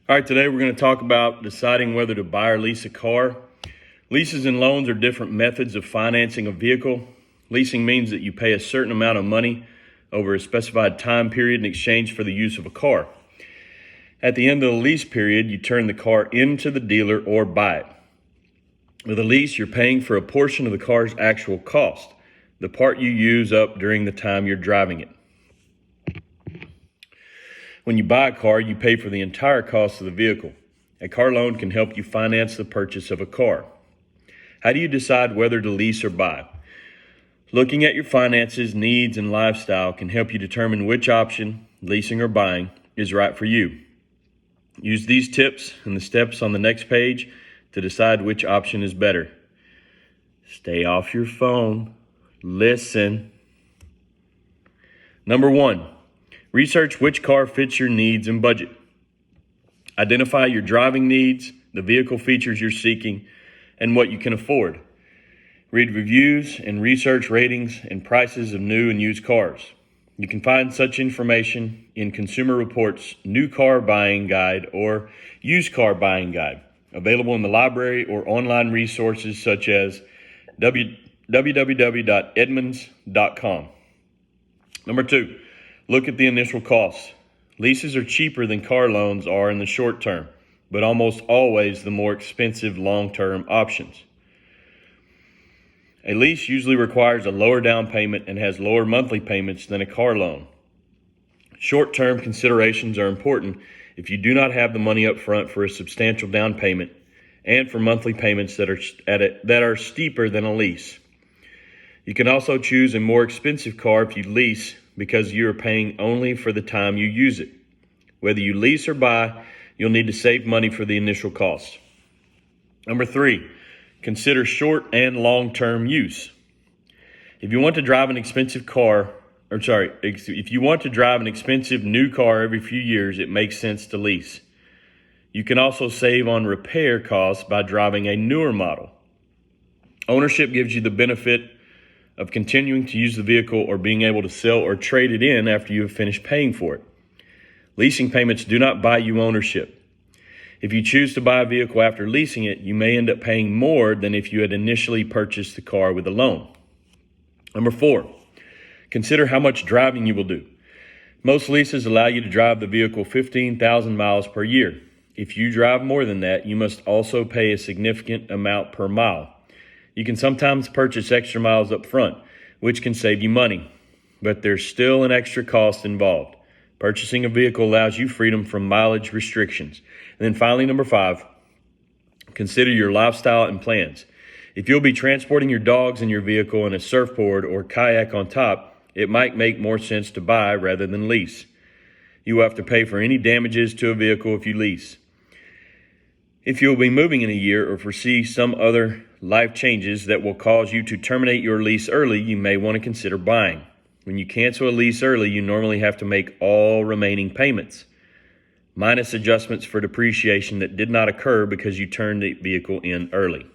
All right, today we're going to talk about deciding whether to buy or lease a car. Leases and loans are different methods of financing a vehicle. Leasing means that you pay a certain amount of money over a specified time period in exchange for the use of a car. At the end of the lease period, you turn the car into the dealer or buy it. With a lease, you're paying for a portion of the car's actual cost, the part you use up during the time you're driving it. When you buy a car, you pay for the entire cost of the vehicle. A car loan can help you finance the purchase of a car. How do you decide whether to lease or buy? Looking at your finances, needs, and lifestyle can help you determine which option, leasing or buying, is right for you. Use these tips and the steps on the next page to decide which option is better. Stay off your phone. Listen. Number 1. Research which car fits your needs and budget. Identify your driving needs, the vehicle features you're seeking, and what you can afford. Read reviews and research ratings and prices of new and used cars. You can find such information in Consumer Reports' New Car Buying Guide or Used Car Buying Guide, available in the library or online resources such as www.edmunds.com. Number 2. Look at the initial costs. Leases are cheaper than car loans are in the short term, but almost always the more expensive long-term options. A lease usually requires a lower down payment and has lower monthly payments than a car loan. Short-term considerations are important if you do not have the money up front for a substantial down payment and for monthly payments that are steeper than a lease. You can also choose a more expensive car if you lease because you are paying only for the time you use it. Whether you lease or buy, you'll need to save money for the initial cost. Number 3, consider short and long-term use. If you want to drive an expensive new car every few years, it makes sense to lease. You can also save on repair costs by driving a newer model. Ownership gives you the benefit of continuing to use the vehicle or being able to sell or trade it in after you have finished paying for it. Leasing payments do not buy you ownership. If you choose to buy a vehicle after leasing it, you may end up paying more than if you had initially purchased the car with a loan. Number 4, consider how much driving you will do. Most leases allow you to drive the vehicle 15,000 miles per year. If you drive more than that, you must also pay a significant amount per mile. You can sometimes purchase extra miles up front, which can save you money, but there's still an extra cost involved. Purchasing a vehicle allows you freedom from mileage restrictions. And then finally, number 5, consider your lifestyle and plans. If you'll be transporting your dogs in your vehicle and a surfboard or kayak on top, it might make more sense to buy rather than lease. You will have to pay for any damages to a vehicle if you lease. If you'll be moving in a year or foresee some other life changes that will cause you to terminate your lease early, you may want to consider buying. When you cancel a lease early, you normally have to make all remaining payments, minus adjustments for depreciation that did not occur because you turned the vehicle in early.